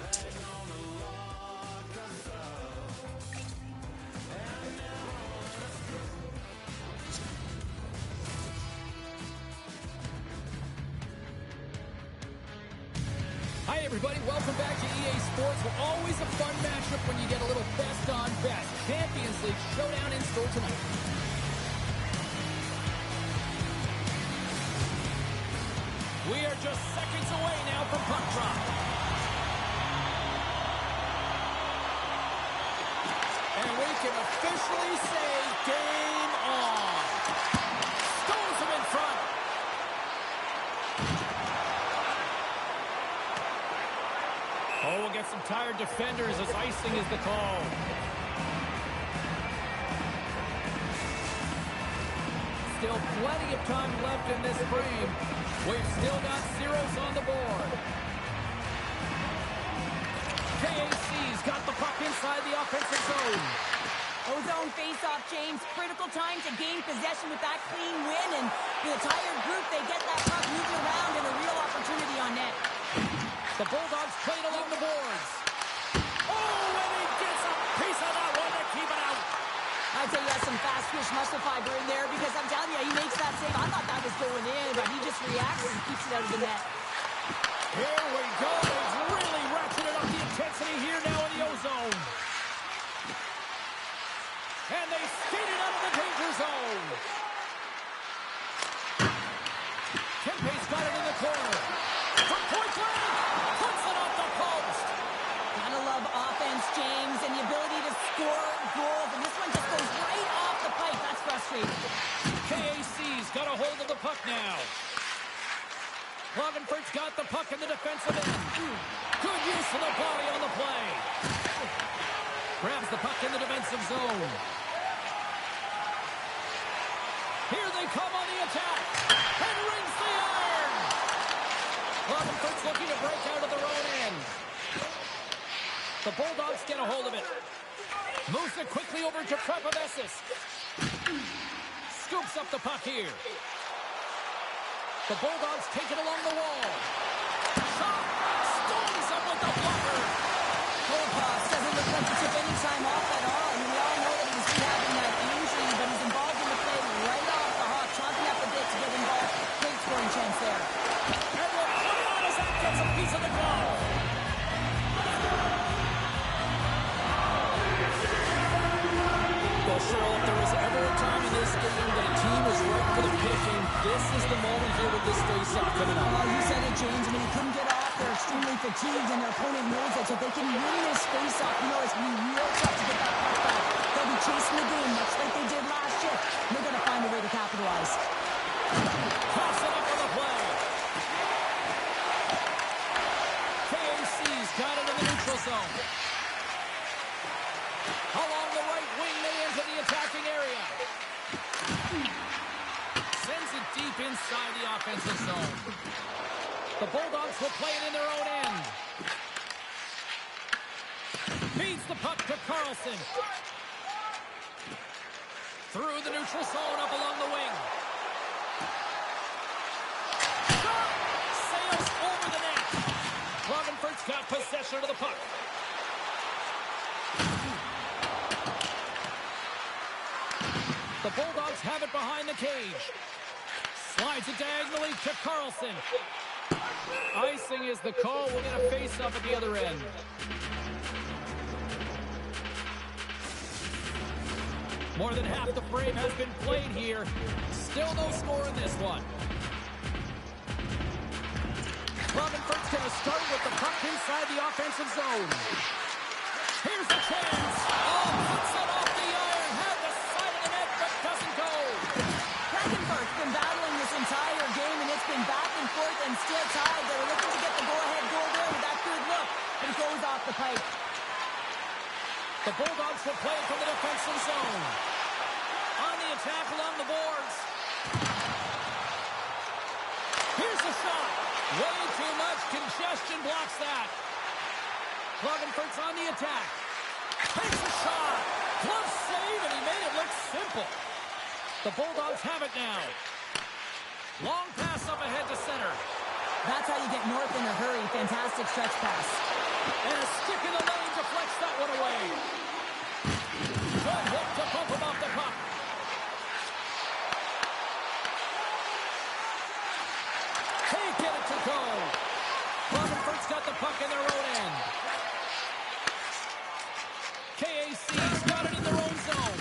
Hi, everybody. Welcome back to EA Sports. We're always a fun matchup when you get a little best on best. Champions League showdown in store tonight. We are just seconds away now from puck drop. And we can officially say game on. Stones him in front. Oh, we'll get some tired defenders as icing is the call. Still plenty of time left in this frame. We've still got zeros on the board. KAC's got the puck inside the offensive zone. Ozone face-off, James. Critical time to gain possession with that clean win. And for the tired group, they get that puck moving around and a real opportunity on net. The Bulldogs played along the boards. Oh, and he gets a piece of that one to keep it out. I'd say he has some fast fish muscle fiber in there because I'm telling you, he makes that save. I thought that was going in, but he just reacts and keeps it out of the net. Here we go. He's really ratcheted up the intensity here now in the ozone. And they skate it out of the danger zone. Kempe's got it in the corner. From point blank, puts it off the post. Gotta love offense, James, and the ability to score goals. And this one just goes right off the pipe. That's frustrating. KAC's got a hold of the puck now. Klagenfurt's got the puck in the defensive end. Good use of the body on the play. Grabs the puck in the defensive zone. Here they come on the attack. And rings the iron. Klagenfurt's looking to break out of their own end. The Bulldogs get a hold of it. Moves it quickly over to Prepovesis. Scoops up the puck here. The Bulldogs take it along the wall. Shot! Stones up with the blocker. Kovacs doesn't look like he took any time off at all. I mean, we all know that he was rehabbing that injury, but he's involved in the play right off the hop, chomping up a bit to get involved. Great scoring chance there. And we'll put it on as that gets a piece of the glove. Well, Cheryl, if there was ever a time in this game that a team was right for the picking, this is the moment here with this face-off coming up. You said it, James. I mean, he couldn't get off. They're extremely fatigued, and their opponent knows it. So if they can win this face-off, you know, it's going to be real tough to get that puck back. They'll be chasing the game, much like they did last year. They're going to find a way to capitalize. Toss it up on the play. KAC's got it in the neutral zone. Along the right wing, they enter the attacking area. Sends it deep inside the offensive zone. The Bulldogs will play it in their own end. Feeds the puck to Carlson. Through the neutral zone, up along the wing. Shot! Sails over the net. Klagenfurt's got possession of the puck. The Bulldogs have it behind the cage. Slides it diagonally to Carlson. Icing is the call. We'll get a face-off at the other end. More than half the frame has been played here. Still no score in this one. Klagenfurt's going to start with the puck inside the offensive zone. Here's the chance. Oh, puts it off the iron. Had the side of the net, but doesn't go. Klagenfurt's been battling this entire game, and it's been back and forth and still tied. They were looking to get the go-ahead goal there with that good look, but it goes off the pipe. The Bulldogs will play it from the defensive zone. On the attack along the boards. Here's the shot. Way too much congestion blocks that. Klagenfurt's on the attack. Takes a shot. Close save, and he made it look simple. The Bulldogs have it now. Long pass up ahead to center. That's how you get north in a hurry. Fantastic stretch pass. And a stick in the lane deflects that one away. Good hook to bump him off the puck. Can't get it to go. Klagenfurt's got the puck in their own end. KAC's got it in their own zone.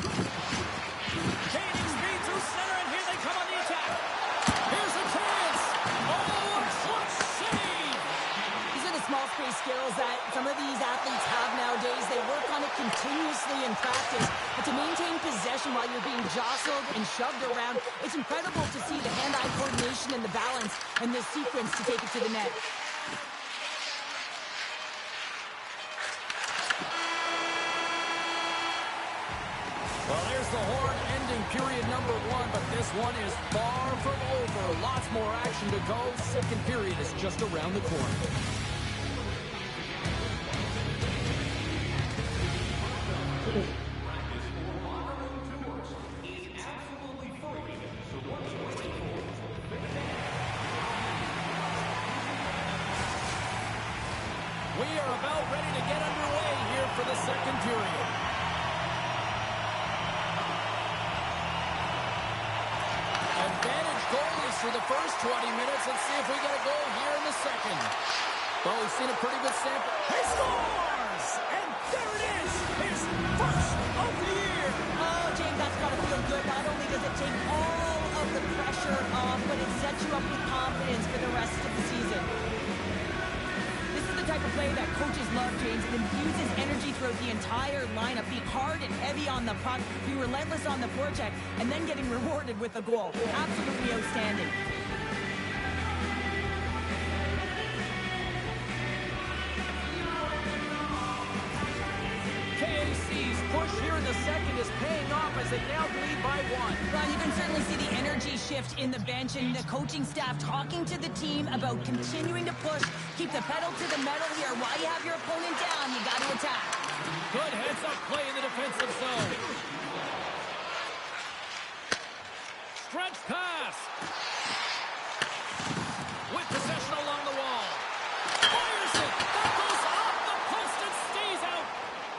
Gaining speed through center, and here they come on the attack. Here's a chance. Oh, a clutch save. These are the small space skills that some of these athletes have nowadays. They work on it continuously in practice. But to maintain possession while you're being jostled and shoved around, it's incredible to see the hand-eye coordination and the balance and the sequence to take it to the net. Well, there's the horn ending period number 1, but this one is far from over. Lots more action to go. Second period is just around the corner. We are about ready to get underway here for the second period. Advantage goalies for the first 20 minutes. Let's see if we get a goal here in the second. Well, we've seen a pretty good sample. He scores! And there it is! His first of the year! Oh, James, that's got to feel good. Not only does it take all of the pressure off, but it sets you up with confidence for the rest of the season. This is the type of play that coaches love, James. It infuses energy throughout the entire lineup. Being hard and heavy on the puck, being relentless on the forecheck, and then getting rewarded with a goal. Absolutely outstanding. KAC's push here in the second is paying off as they now lead by 1. Well, you can certainly see the energy shift in the bench and the coaching staff talking to the team about continuing to push, keep the pedal to the metal here. While you have your opponent down, you got to attack. Good heads-up play in the defensive zone. Stretch pass. With possession along the wall. Fires it. That goes off the post and stays out.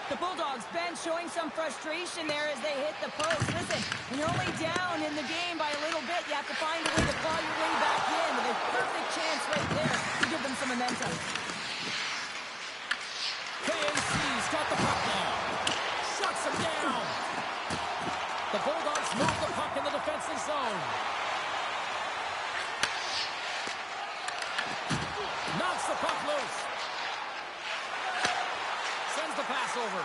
The Bulldogs bench showing some frustration there as they hit the post. Listen, when you're only down in the game by a little bit, you have to find a way to claw your way back in. With a perfect chance right there to give them some momentum. KAC's got the puck now. Shuts him down. The Bulldogs move the puck in the defensive zone. Knocks the puck loose. Sends the pass over.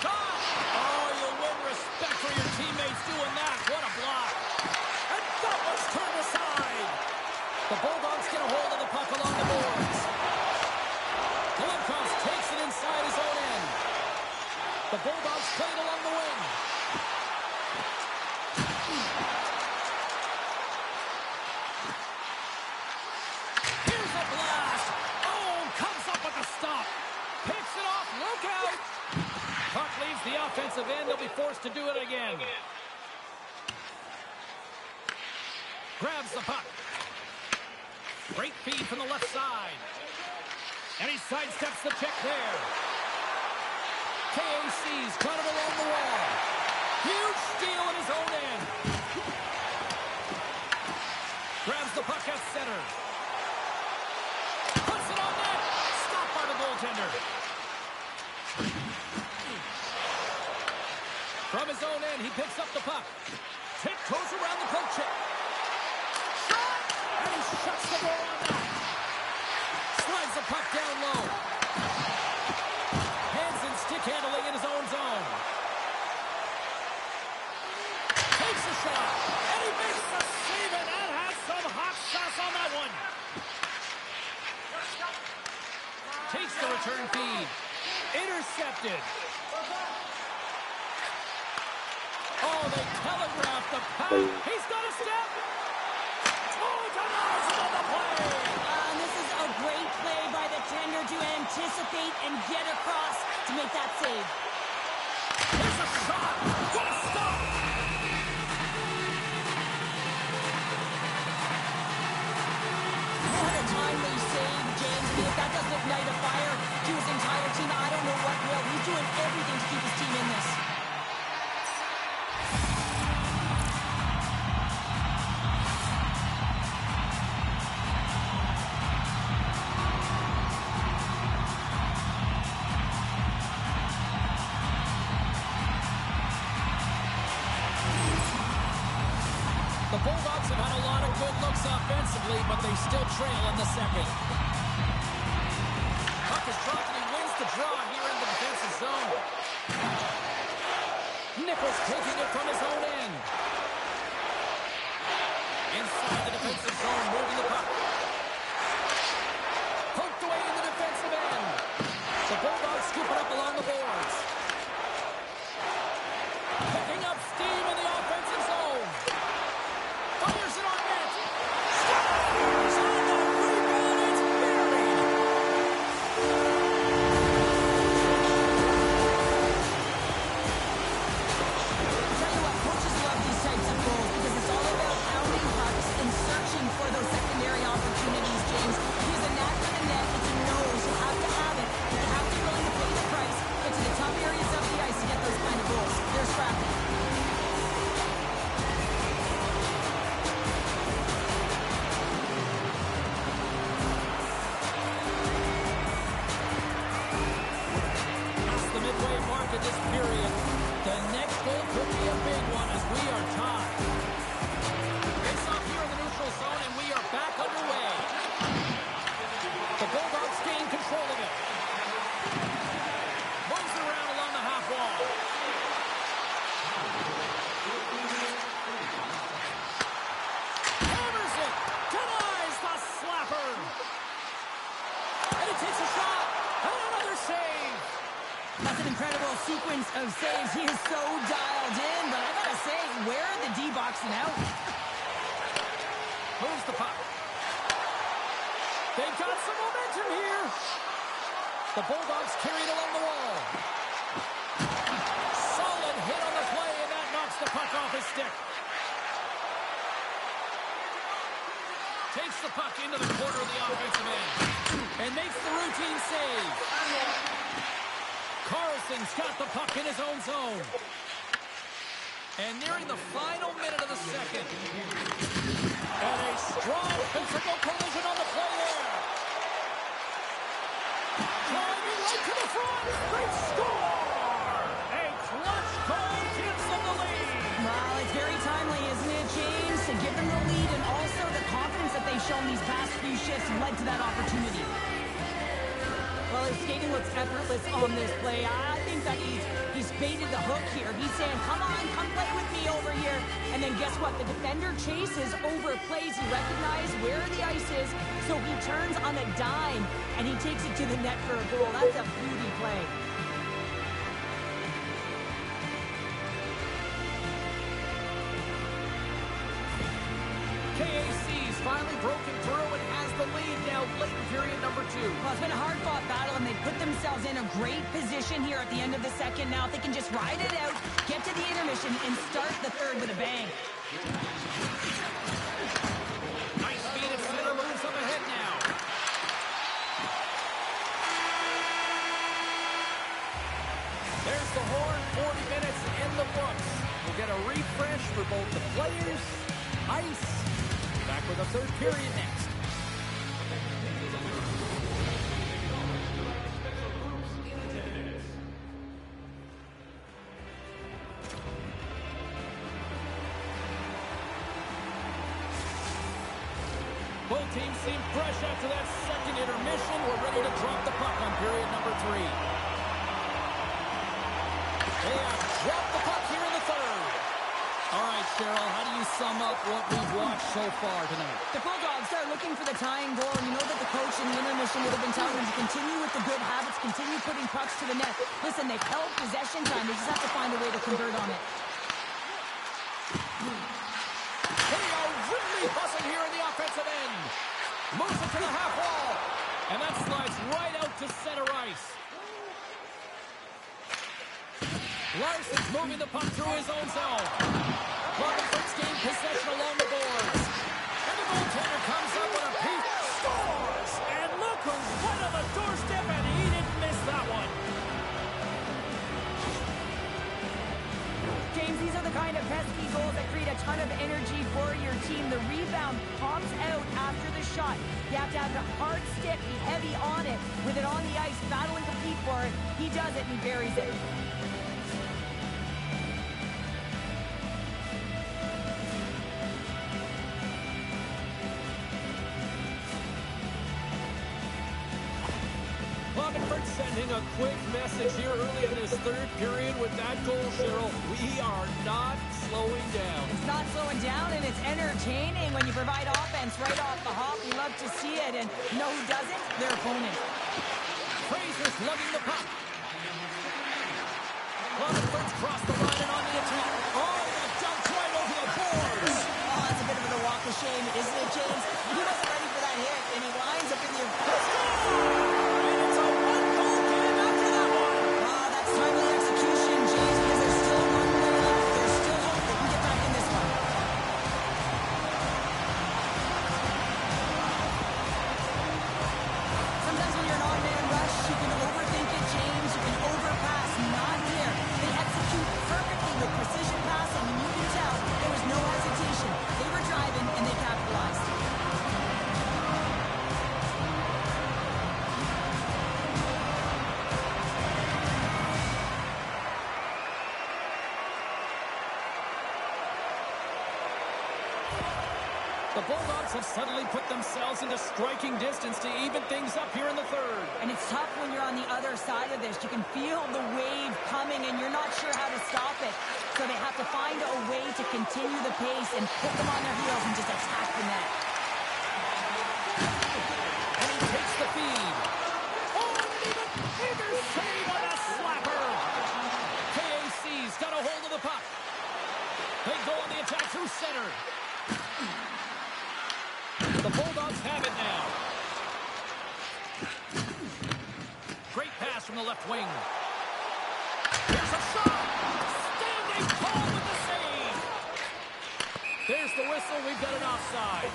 Shot! Oh, you win respect for your teammates doing that. What a block. And that was turned aside. The Bulldogs get a hold of the puck along the boards. Klagenfurt takes it inside his own end. The Bulldogs play it along the wing. Here's a blast. Oh, comes up with a stop. Picks it off. Look out. Puck leaves the offensive end. They'll be forced to do it again. Grabs the puck. Great feed from the left side. And he sidesteps the check there. KAC's got it along the wall. Huge steal in his own end. Grabs the puck at center. Puts it on net. Stopped by the goaltender. From his own end, he picks up the puck. Tiptoes around the poke check. Shot! And he shuts the goal on that. Slides the puck down low. Hands and stick handling in his own zone. Takes a shot. And he makes the save, and that has some hot sauce on that one. Takes the return feed. Intercepted. Oh, they telegraphed the pass. He's got a step. Oh, denies him on the play. This is a great play by the tender to anticipate and get across to make that save. There's a shot. What a stop. What a time doing everything to keep his team in this. The Bulldogs have had a lot of good looks offensively, but they still trail in the second. Puck is dropped and he wins the draw here in the defensive zone. Nichols taking it from his own end. Inside the defensive zone, moving the puck. Poked away in the defensive end. The Bulldogs scoop it up along the boards. Picking up steam in the offensive zone. Fires it on net. Scores on the rebound. It's buried. Tell you what, coaches love these types of goals because it's all about pounding pucks and searching for those secondary opportunities, James. He has a knack for the net. It's a nose. You have to have it. But you have to be willing to pay the price, get to the tough areas of the ice to get those kind of goals. They're scrappy. Past the midway mark of this period. The next goal could be a big one as we are tied. Face off here in the neutral zone, and we are back underway. The Bulldogs gain control of it. Moves it around along the half wall. Hammers it. Denies the slapper. And he takes a shot. And another save. That's an incredible sequence of saves. He is so dialed in, but I gotta say, where are the D-boxing out? Moves the puck. They've got some momentum here. The Bulldogs carry it along the wall. Solid hit on the play, and that knocks the puck off his stick. Takes the puck into the corner of the offensive end. And makes the routine save. Carlson's got the puck in his own zone. And nearing the final minute of the second. And a strong physical collision on the play there. Driving right to the front. They score! A clutch goal gives them the lead. Well, it's very timely, isn't it, James? To give them the lead and also the confidence that they've shown these past few shifts led to that opportunity. Well, his skating looks effortless on this play. I think that he's baited the hook here. He's saying, come on, come play with me over here. And then guess what? The defender chases, overplays. He recognizes where the ice is, so he turns on a dime, and he takes it to the net for a goal. That's a beauty play. KAC's finally broken through and has the lead now late in period number 2. Well, it's been a hard-fought battle, and they put themselves in a great position here at the end of the second. Now, if they can just ride it out, get to the intermission, and start the third with a bang. Nice speed at center, moves up ahead now. There's the horn, 40 minutes in the books. We'll get a refresh for both the players, ice. Back with the third period next. Both teams seem fresh after that second intermission. We're ready to drop the puck on period number 3. They have dropped the puck here in the third. All right, Cheryl, how do you sum up what we've watched so far tonight? The Bulldogs are looking for the tying goal, and you know that the coach in the intermission would have been telling them to continue with the good habits, continue putting pucks to the net. Listen, they've held possession time. They just have to find a way to convert on it. They are really buzzing here in the offensive end. Moves it to the half wall. And that slides right out to center ice. Larson's moving the puck through his own zone. Klagenfurt's gained possession along the boards. And the goaltender comes up with a peek. Scores! And look who's right on the doorstep, and he didn't miss that one. pesky goals that create a ton of energy for your team. The rebound pops out after the shot. You have to have a hard stick, be heavy on it, with it on the ice, battle and compete for it. He does it and he buries it. Klagenfurt sending a quick message here early in this third period with that goal, Cheryl. We are not slowing down. It's not slowing down, and it's entertaining when you provide offense right off the hop. We love to see it, and you know who doesn't? Their opponent. Fraser's lugging the puck. Klagenfurt's crossed the line and on the attack. Oh, that dumped right over the boards. Oh, that's a bit of a walk of shame, isn't it, James? He wasn't ready for that hit, and he winds up in the... Timely execution, James, because there's still one way left. There's still hope they can get back in this one. Sometimes when you're in on-man rush, you can overthink it, James. You can overpass. Not here. They execute perfectly with precision passing, and you can tell there was no hesitation. They were driving, and they capitalized. The Bulldogs have suddenly put themselves into striking distance to even things up here in the third. And it's tough when you're on the other side of this. You can feel the wave coming, and you're not sure how to stop it. So they have to find a way to continue the pace and put them on their heels and just attack the net. And he takes the feed. Oh, and even save on a slapper. KAC's got a hold of the puck. They go on the attack through center. The Bulldogs have it now. Great pass from the left wing. Here's a shot. Standing tall with the save. There's the whistle. We've got an offside.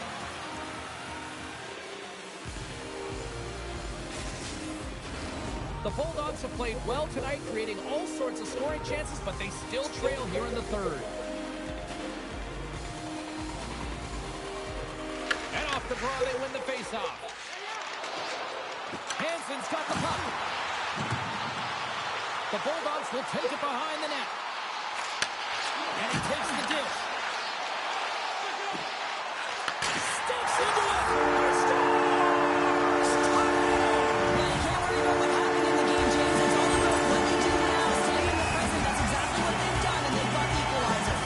The Bulldogs have played well tonight, creating all sorts of scoring chances, but they still trail here in the third. And off the draw, they win the faceoff. Hansen's got the puck. The Bulldogs will take it behind the net. And he takes the dish. Sticks into it. Yeah, you can't worry about what happened in the game, James. It's all about what you do now. Stay in the present. That's exactly what they've done, and they've got the equalizer.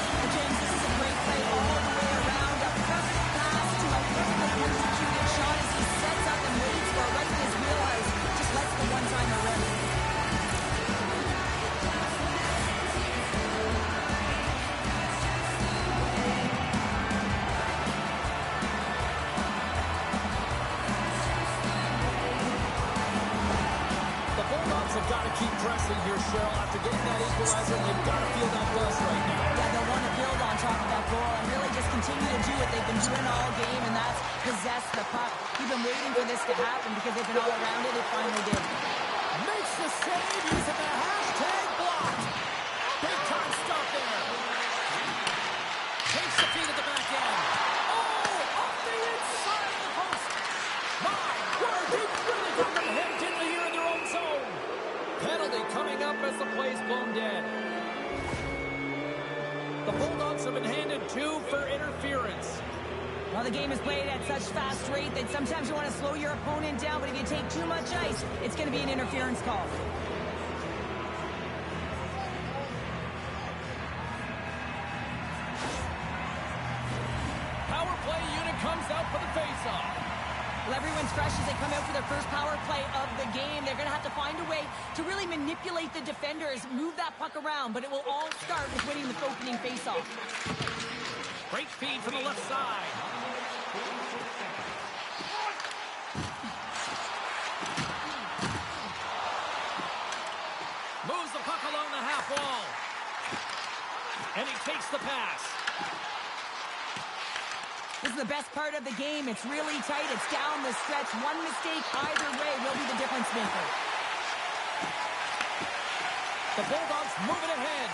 And James, this is a great play all the way around. A perfect pass to a perfectly executed shot as he sets up and waits for it right in his wheelhouse. Just lets the one-timer run. The Bulldogs have got to keep pressing here, Cheryl. After getting that equalizer, they've got to feel that buzz right now. Yeah, they'll want to build on top of that goal and really just continue to do what they've been doing all game, and that's possess the puck. We've been waiting for this to happen because they've been all around it. They finally did. Makes the save using the hashtag block. Big time stop there. Takes the feed at the back end. Oh, off the inside of the post. My word, they really got them hemmed in here in their own zone. Penalty coming up as the play's blown dead. The Bulldogs have been handed 2 for interference. Well, the game is played at such fast rate that sometimes you want to slow your opponent down, but if you take too much ice, it's going to be an interference call. Power play unit comes out for the faceoff. Well, everyone's fresh as they come out for their first power play of the game. They're going to have to find a way to really manipulate the defenders, move that puck around, but it will all start with winning the opening faceoff. Great feed from the left side. Moves the puck along the half wall. And he takes the pass. This is the best part of the game. It's really tight. It's down the stretch. One mistake either way will be the difference maker. The Bulldogs move it ahead.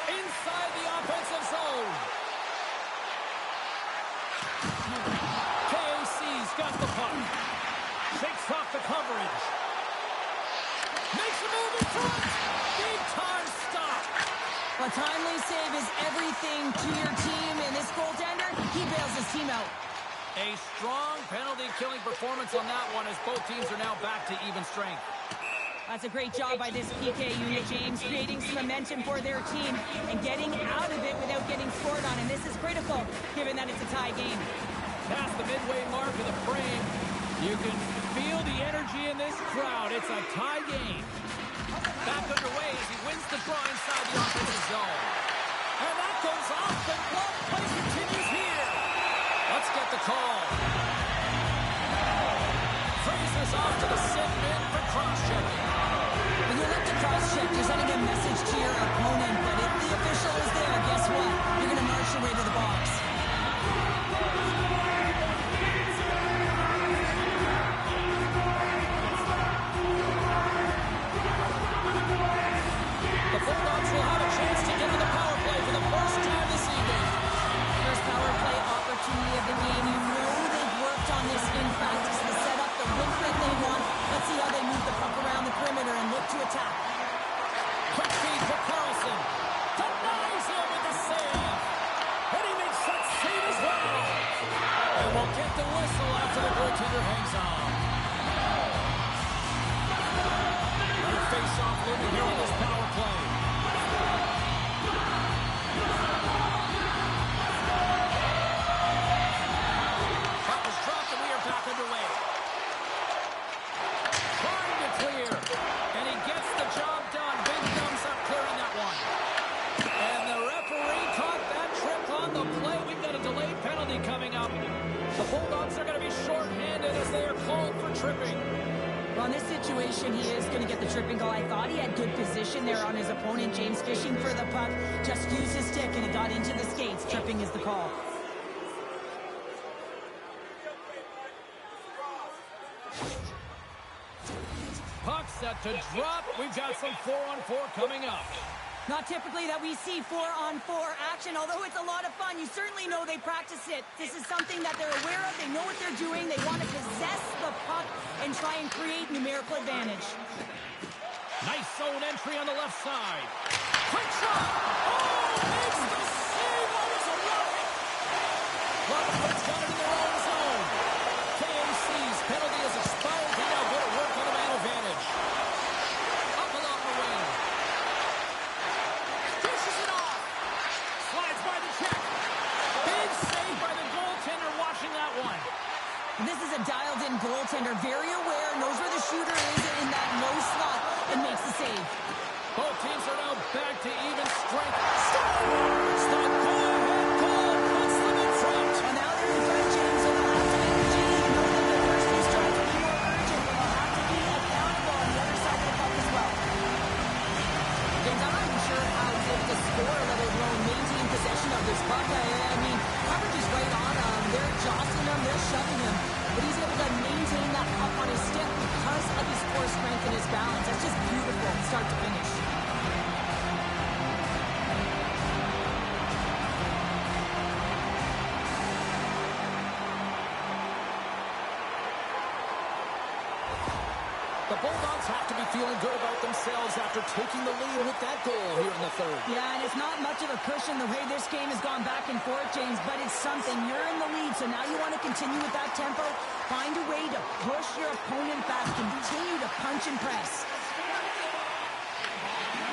inside the offensive zone. KAC's got the puck. Shakes off the coverage. Makes a move in front. Big time stop. A timely save is everything to your team, and this goaltender, he bails his team out. A strong penalty-killing performance on that one as both teams are now back to even strength. That's a great job by this PK unit, James, creating some momentum for their team and getting out of it without getting scored on. And this is critical, given that it's a tie game. Past the midway mark of the frame, you can feel the energy in this crowd. It's a tie game. Back underway as he wins the draw inside the offensive zone. And that goes off. The glove play continues here. Let's get the call. Freezes off to the sit bin for cross-checking. When you look to cross-check, you're sending a message to your opponent, but if the official is there, guess what? You're going to march your way to the box. The Bulldogs will have a chance to get to the power play for the first time this evening. First power play opportunity of the game. You know they've worked on this in practice to set up the win that they want. Let's see how they move the puck around the perimeter and look to attack. Quick feed for Carlson. Denies him with the save. And he makes that save as well. And we'll get the whistle after the goaltender hangs on. Another face-off looming here on this power play. Puck was dropped and we are back underway. Trying to clear. And he gets the job done. Big thumbs up clearing that one. And the referee caught that trick on the play. We've got a delayed penalty coming up. The Bulldogs are going to be shorthanded as they are called for tripping. Well, in this situation, he is going to get the tripping goal. I thought he had good position there on his opponent. James fishing for the puck. Just used his stick and it got into the skates. Tripping is the call. Puck set to drop. We've got some 4-on-4 coming up. Not typically that we see 4-on-4 action, although it's a lot of fun. You certainly know they practice it. This is something that they're aware of. They know what they're doing. They want to possess the puck and try and create numerical advantage. Nice zone entry on the left side. Quick shot! Oh, makes the save! That was a rocket! Klagenfurt's got it in their own zone. KAC's penalty has expired. They now go to work on a man advantage. Up along the wing. Dishes it off. Slides by the check. Big save by the goaltender watching that one. This is a dialed-in goaltender, very aware, knows where the shooter is in that low slot, and makes the save. Both teams are now back to even strength. Stop! Go ahead, goal! Puts them in front. And now they're in front, James, and they'll have to energy. You know that the first two strikes will be more urgent, but they'll have to be accountable on the other side of the puck as well. James, I'm not even sure how he's able to score, let alone maintain possession of this puck. I mean, coverage is right on him. They're jostling him, they're shoving him, but he's able to maintain that puck on his stick because of his core strength and his balance. That's just beautiful, start to finish. The Bulldogs have to be feeling good about themselves after taking the lead with that goal here in the third. Yeah, and it's not much of a cushion the way this game has gone back and forth, James, but it's something. You're in the lead, so now you want to continue with that tempo. Find a way to push your opponent back. Continue to punch and press.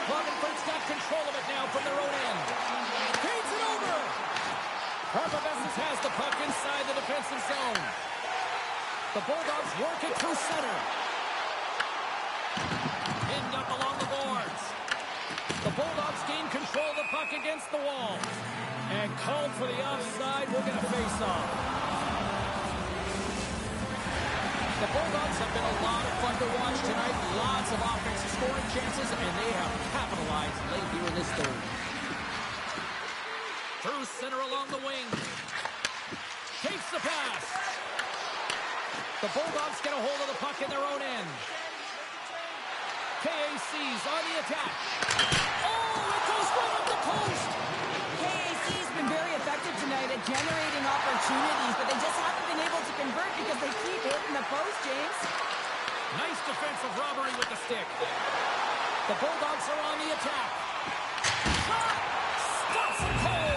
Klagenfurt's got control of it now from their own end. Feeds it over. Karpovessis has the puck inside the defensive zone. The Bulldogs work it through center. Pinned up along the boards. The Bulldogs gain control of the puck against the wall. And called for the offside. We're going to face off. The Bulldogs have been a lot of fun to watch tonight. Lots of offensive scoring chances, and they have capitalized late here in this third. Through center along the wing. Takes the pass. The Bulldogs get a hold of the puck in their own end. KAC's on the attack. Oh, it goes right up the post. KAC's been very effective tonight at generating opportunities, but they just haven't been able to convert because they keep hitting the post, James. Nice defensive robbery with the stick. The Bulldogs are on the attack. Shot! Stops it cold!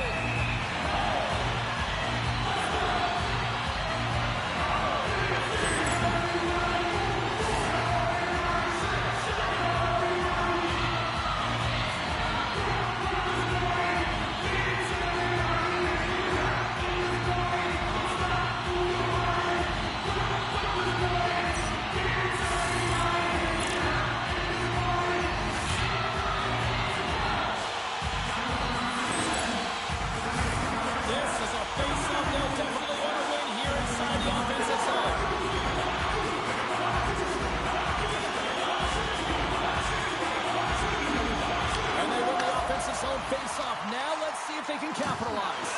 Face-off now. Let's see if they can capitalize.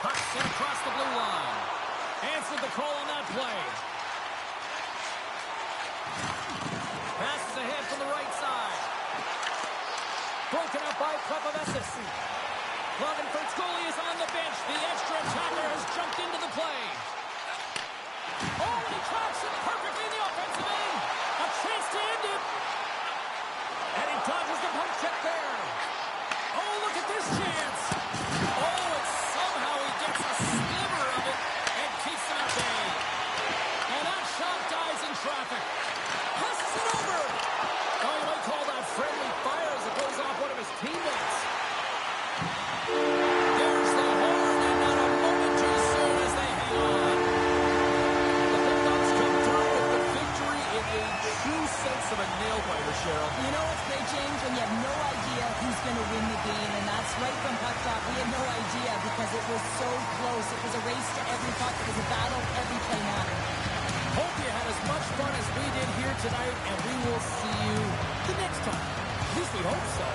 Puck sent across the blue line. Answered the call on that play. Passes ahead from the right side. Broken up by Klagenfurt. Klagenfurt's goalie is on the bench. The extra attacker has jumped into the play. Oh, and he tracks it perfectly in the offensive end. A chance to end it. And he dodges the poke check there. Oh, look at this chance. Oh, and somehow he gets a sliver of it and keeps it at bay. And that shot dies in traffic. Passes it over. Oh, you might call that friendly fire as it goes off one of his teammates. There's the horn, and not a moment too soon as they hang on. The Bulldogs come through with the victory in a true sense of a nail-biter, Cheryl. You know what's great, James, when you have no idea who's going to win the game, and that's right from puck drop. We had no idea because it was so close. It was a race to every puck. It was a battle. Every play mattered. Hope you had as much fun as we did here tonight, and we will see you the next time. At least we hope so.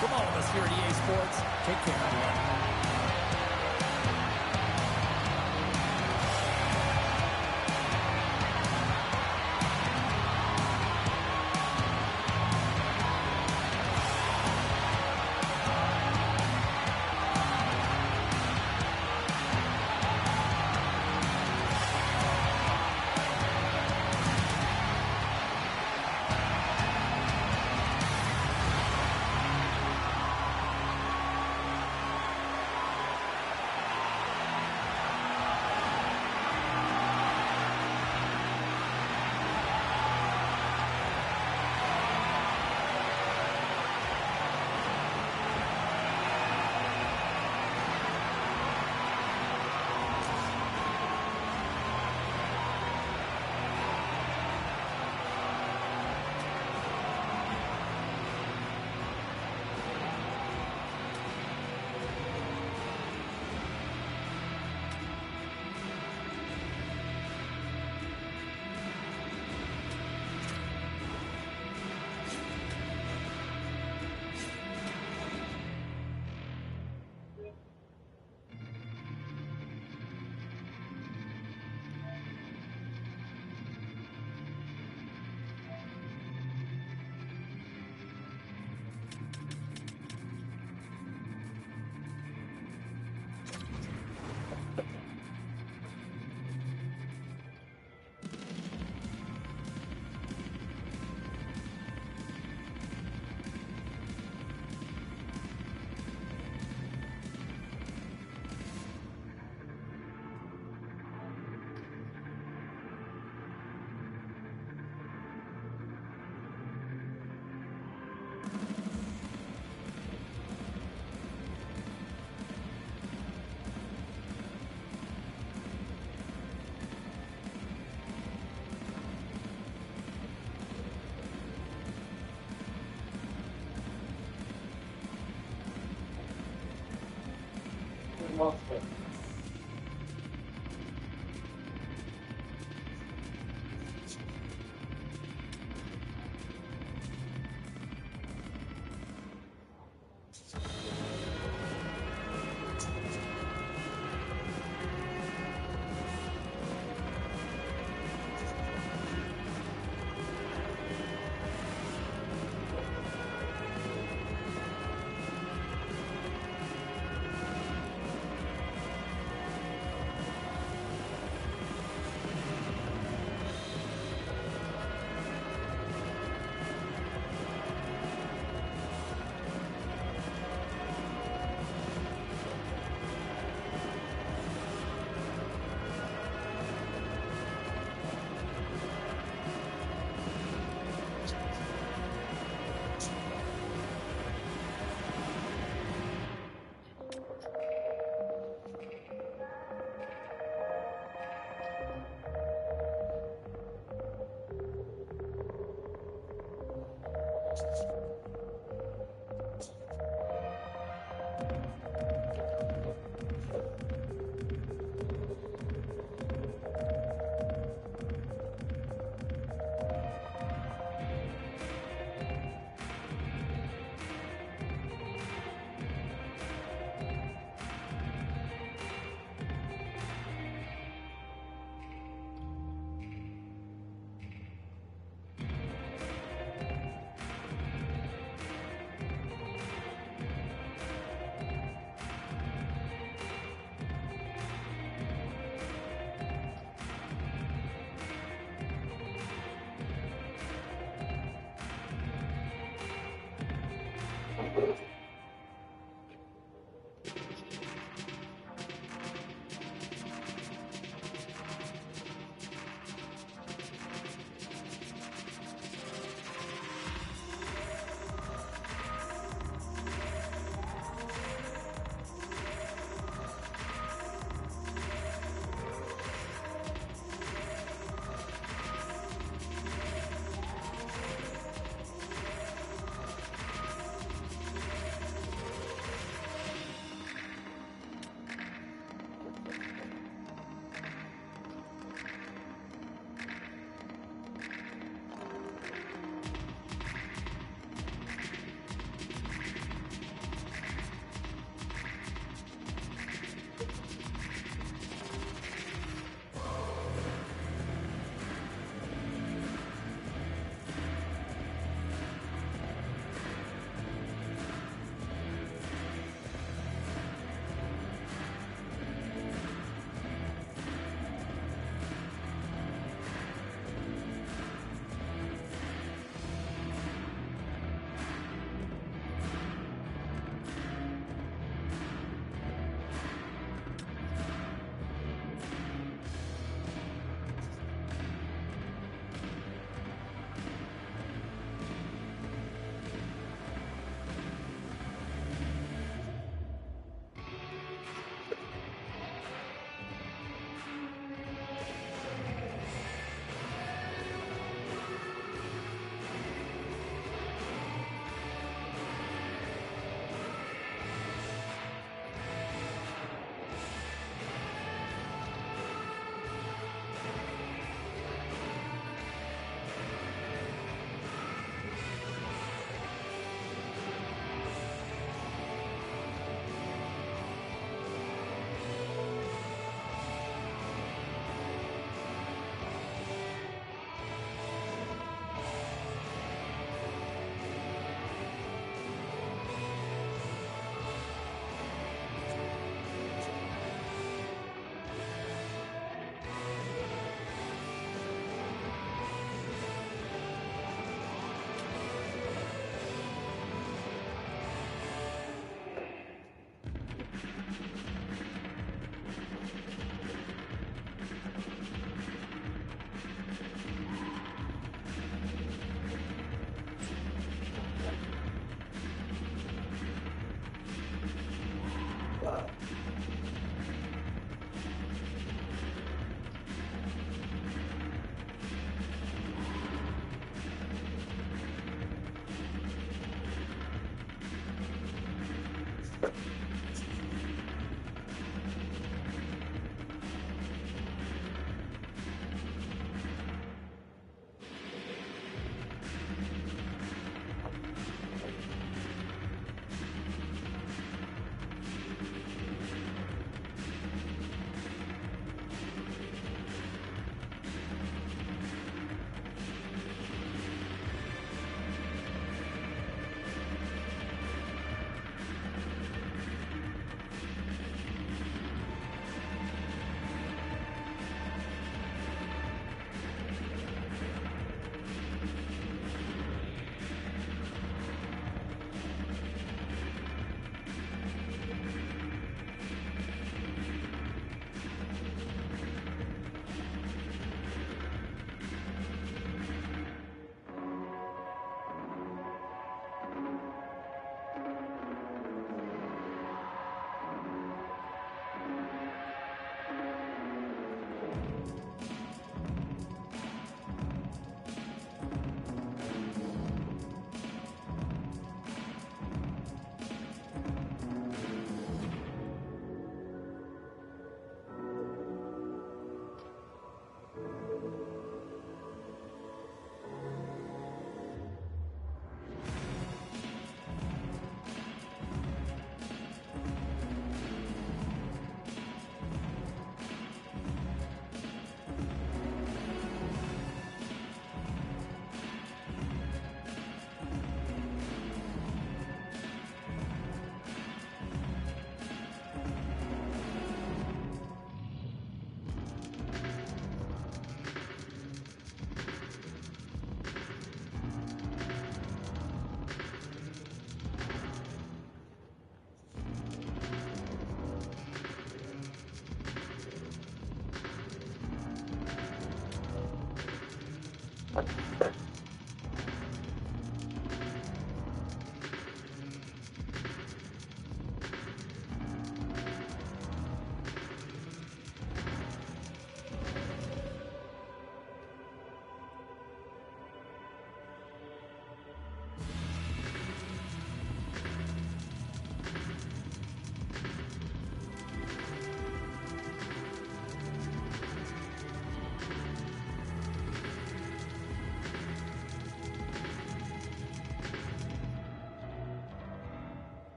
From all of us here at EA Sports, take care, everyone.